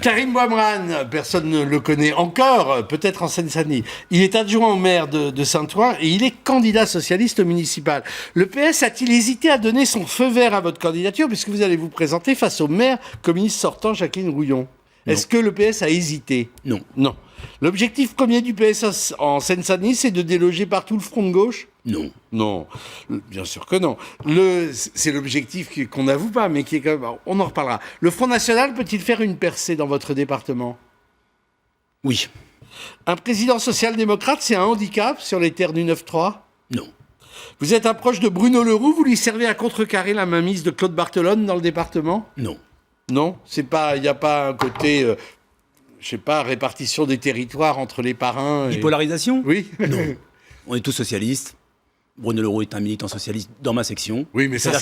Karim Bouamrane, personne ne le connaît encore, peut-être en Seine-Saint-Denis. Il est adjoint au maire de Saint-Ouen et il est candidat socialiste au municipal. Le PS a-t-il hésité à donner son feu vert à votre candidature puisque vous allez vous présenter face au maire communiste sortant Jacqueline Rouillon? Est-ce que le PS a hésité? Non. Non. L'objectif premier du PS en Seine-Saint-Denis, c'est de déloger partout le front de gauche? Non. Non, bien sûr que non. C'est l'objectif qu'on n'avoue pas, mais qui est quand même... On en reparlera. Le Front National peut-il faire une percée dans votre département? Oui. Un président social-démocrate, c'est un handicap sur les terres du 9-3? Non. Vous êtes un proche de Bruno Le Roux, vous lui servez à contrecarrer la mainmise de Claude Barthelone dans le département? Non. Non, c'est pas, il n'y a pas un côté, je sais pas, répartition des territoires entre les parrains. Bipolarisation? Oui. Non. On est tous socialistes. Bruno Le Roux est un militant socialiste dans ma section. Oui, mais ça,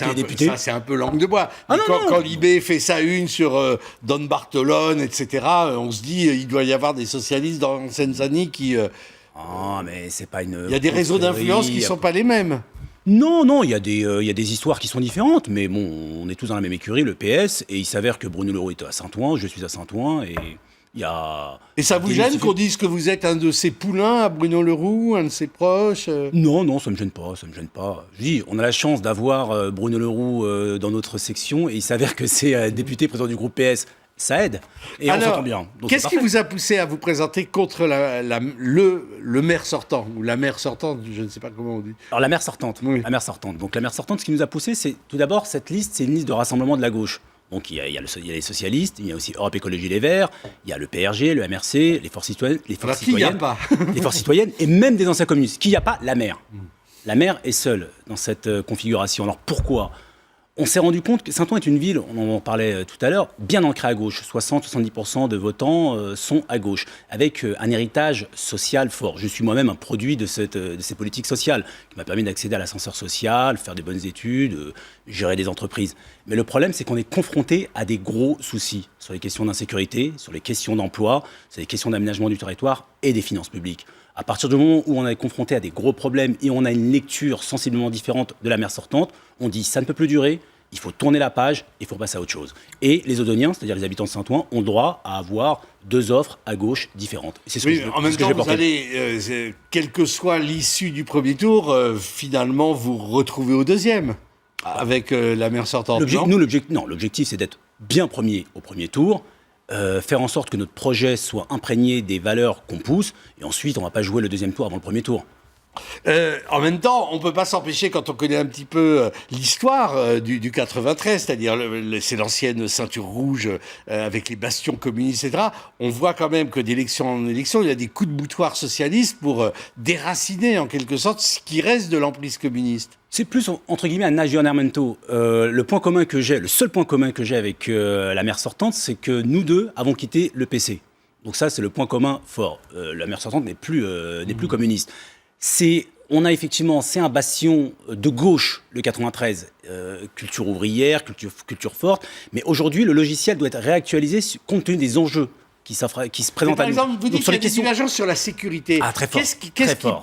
c'est un peu langue de bois. Ah, quand Libé fait sa une sur Don Barthelone, etc., on se dit il doit y avoir des socialistes dans Seine-Saint-Denis qui... Ah, mais c'est pas une... Il y a des réseaux d'influence qui ne sont pas les mêmes. Non, il y a des histoires qui sont différentes, mais bon, on est tous dans la même écurie, le PS, et il s'avère que Bruno Le Roux est à Saint-Ouen, je suis à Saint-Ouen, et il y a... Et ça vous gêne qu'on dise que vous êtes un de ses poulains à Bruno Le Roux, un de ses proches? Non, ça me gêne pas. Je dis, on a la chance d'avoir Bruno Le Roux dans notre section, et il s'avère que c'est député président du groupe PS. Ça aide, et alors, on s'entend bien. Qu'est-ce qui vous a poussé à vous présenter contre le maire sortant, ou la maire sortante, je ne sais pas comment on dit? Alors la maire sortante, oui. La maire sortante. Donc la maire sortante, ce qui nous a poussé, c'est tout d'abord, cette liste, c'est une liste de rassemblement de la gauche. Donc il y a les socialistes, il y a aussi Europe Écologie Les Verts, il y a le PRG, le MRC, les forces citoyennes, les forces citoyennes, et même des anciens communistes. Qui n'y a pas? La maire. La maire est seule dans cette configuration. Alors pourquoi? On s'est rendu compte que Saint-Ouen est une ville, on en parlait tout à l'heure, bien ancrée à gauche. 60-70% de votants sont à gauche, avec un héritage social fort. Je suis moi-même un produit de ces politiques sociales, qui m'a permis d'accéder à l'ascenseur social, faire des bonnes études, gérer des entreprises. Mais le problème, c'est qu'on est confronté à des gros soucis sur les questions d'insécurité, sur les questions d'emploi, sur les questions d'aménagement du territoire et des finances publiques. À partir du moment où on est confronté à des gros problèmes et on a une lecture sensiblement différente de la maire sortante, on dit ça ne peut plus durer, il faut tourner la page, il faut passer à autre chose. Et les Odoniens, c'est-à-dire les habitants de Saint-Ouen, ont le droit à avoir deux offres à gauche différentes. C'est ce en même temps, vous allez, quelle que soit l'issue du premier tour, finalement, vous retrouvez au deuxième, avec la maire sortante. L'objectif, c'est d'être bien premier au premier tour, faire en sorte que notre projet soit imprégné des valeurs qu'on pousse, et ensuite, on ne va pas jouer le deuxième tour avant le premier tour. En même temps, on ne peut pas s'empêcher, quand on connaît un petit peu l'histoire du 93, c'est-à-dire c'est l'ancienne ceinture rouge avec les bastions communistes, etc., on voit quand même que d'élection en élection, il y a des coups de boutoir socialistes pour déraciner en quelque sorte ce qui reste de l'emprise communiste. C'est plus, entre guillemets, un aggiornamento. Le seul point commun que j'ai avec la maire sortante, c'est que nous deux avons quitté le PC. Donc ça, c'est le point commun fort. La maire sortante n'est plus communiste. C'est un bastion de gauche, le 93, culture ouvrière, culture forte, mais aujourd'hui, le logiciel doit être réactualisé compte tenu des enjeux qui se présentent à nous. Par exemple, vous dites qu'il y a des divergences sur la sécurité. Ah, très fort.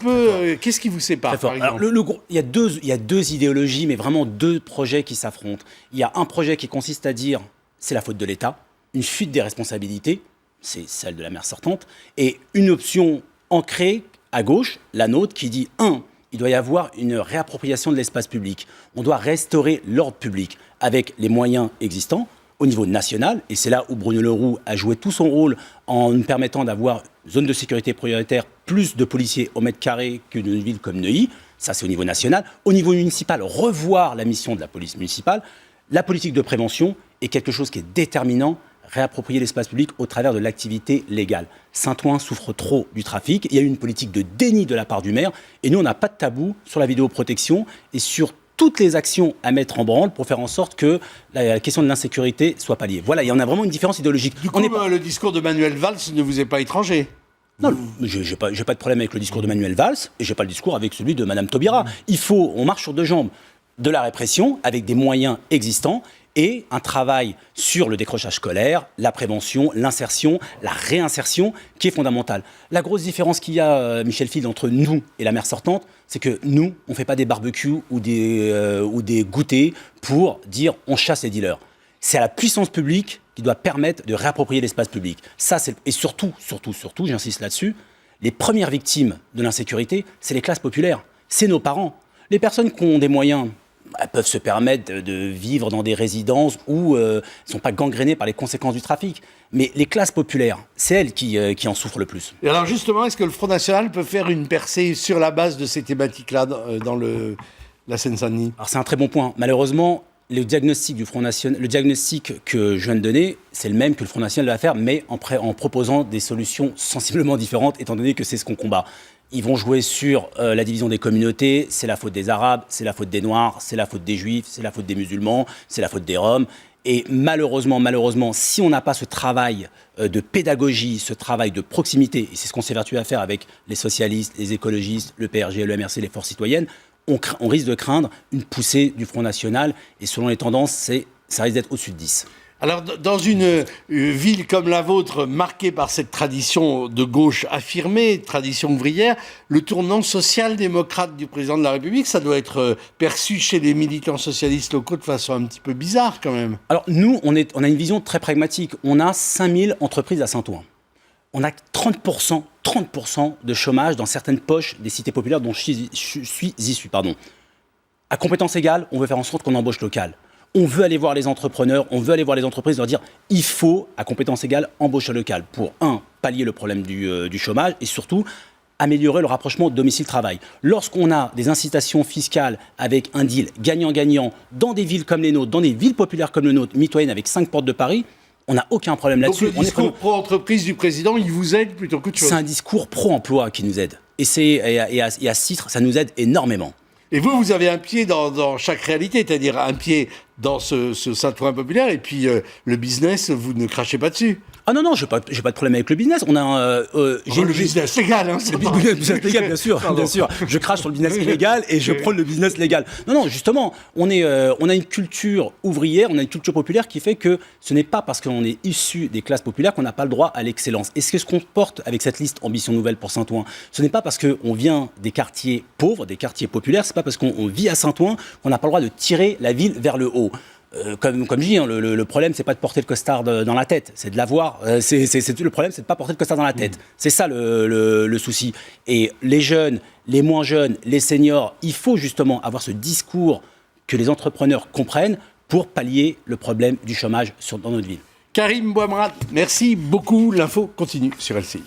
Qu'est-ce qui vous sépare, par exemple? Alors, il y a deux idéologies, mais vraiment deux projets qui s'affrontent. Il y a un projet qui consiste à dire c'est la faute de l'État, une fuite des responsabilités, c'est celle de la maire sortante, et une option ancrée à gauche, la nôtre, qui dit il doit y avoir une réappropriation de l'espace public. On doit restaurer l'ordre public avec les moyens existants au niveau national. Et c'est là où Bruno Le Roux a joué tout son rôle en nous permettant d'avoir une zone de sécurité prioritaire, plus de policiers au mètre carré qu'une ville comme Neuilly. Ça, c'est au niveau national. Au niveau municipal, revoir la mission de la police municipale. La politique de prévention est quelque chose qui est déterminant. Réapproprier l'espace public au travers de l'activité légale. Saint-Ouen souffre trop du trafic. Il y a eu une politique de déni de la part du maire. Et nous, on n'a pas de tabou sur la vidéoprotection et sur toutes les actions à mettre en branle pour faire en sorte que la question de l'insécurité soit palliée. Voilà, il y en a vraiment une différence idéologique. Du coup, le discours de Manuel Valls ne vous est pas étranger? Non, j'ai pas de problème avec le discours de Manuel Valls et j'ai pas le discours avec celui de Madame Taubira. On marche sur deux jambes. De la répression avec des moyens existants et un travail sur le décrochage scolaire, la prévention, l'insertion, la réinsertion, qui est fondamentale. La grosse différence qu'il y a, Michel Field, entre nous et la maire sortante, c'est que nous, on ne fait pas des barbecues ou des goûters pour dire on chasse les dealers. C'est à la puissance publique qui doit permettre de réapproprier l'espace public. Et surtout, j'insiste là-dessus, les premières victimes de l'insécurité, c'est les classes populaires, c'est nos parents. Les personnes qui ont des moyens peuvent se permettre de vivre dans des résidences où ne sont pas gangrénées par les conséquences du trafic. Mais les classes populaires, c'est elles qui en souffrent le plus. Et alors justement, est-ce que le Front National peut faire une percée sur la base de ces thématiques-là dans la Seine-Saint-Denis ? Alors c'est un très bon point. Malheureusement, le diagnostic du Front National, le diagnostic que je viens de donner, c'est le même que le Front National va faire, mais en proposant des solutions sensiblement différentes, étant donné que c'est ce qu'on combat. Ils vont jouer sur la division des communautés, c'est la faute des Arabes, c'est la faute des Noirs, c'est la faute des Juifs, c'est la faute des musulmans, c'est la faute des Roms. Et malheureusement, si on n'a pas ce travail de pédagogie, ce travail de proximité, et c'est ce qu'on s'est vertué à faire avec les socialistes, les écologistes, le PRG, le MRC, les forces citoyennes, on risque de craindre une poussée du Front National. Et selon les tendances, ça risque d'être au-dessus de 10. Alors, dans une ville comme la vôtre, marquée par cette tradition de gauche affirmée, tradition ouvrière, le tournant social-démocrate du président de la République, ça doit être perçu chez les militants socialistes locaux de façon un petit peu bizarre quand même. Alors nous, on a une vision très pragmatique. On a 5000 entreprises à Saint-Ouen. On a 30% de chômage dans certaines poches des cités populaires dont je suis issu. À compétence égale, on veut faire en sorte qu'on embauche local. On veut aller voir les entrepreneurs, on veut aller voir les entreprises, leur dire il faut, à compétence égale, embaucher local pour, pallier le problème du chômage et surtout améliorer le rapprochement domicile-travail. Lorsqu'on a des incitations fiscales avec un deal gagnant-gagnant dans des villes comme les nôtres, dans des villes populaires comme le nôtre, mitoyennes avec 5 portes de Paris, on n'a aucun problème là-dessus. Donc le discours pro-entreprise du président, il vous aide plutôt qu'autre chose. C'est un discours pro-emploi qui nous aide. Et à ce titre, ça nous aide énormément. Et vous avez un pied dans chaque réalité, c'est-à-dire un pied dans ce Saint-Ouen populaire, et puis le business, vous ne crachez pas dessus. Ah non, j'ai pas de problème avec le business. On a le business légal, hein. Le business légal, bien sûr. Je crache sur le business illégal et je prône le business légal. Non, justement, on a une culture ouvrière, on a une culture populaire qui fait que ce n'est pas parce qu'on est issu des classes populaires qu'on n'a pas le droit à l'excellence. Et ce qu'on porte avec cette liste Ambition Nouvelle pour Saint-Ouen, ce n'est pas parce qu'on vient des quartiers pauvres, des quartiers populaires, c'est pas parce qu'on vit à Saint-Ouen qu'on n'a pas le droit de tirer la ville vers le haut. Comme je dis, le problème, c'est pas de porter le costard dans la tête, c'est de l'avoir. Le problème, c'est de pas porter le costard dans la tête. C'est ça le souci. Et les jeunes, les moins jeunes, les seniors, il faut justement avoir ce discours que les entrepreneurs comprennent pour pallier le problème du chômage dans notre ville. Karim Bouamrad, merci beaucoup. L'info continue sur LCI.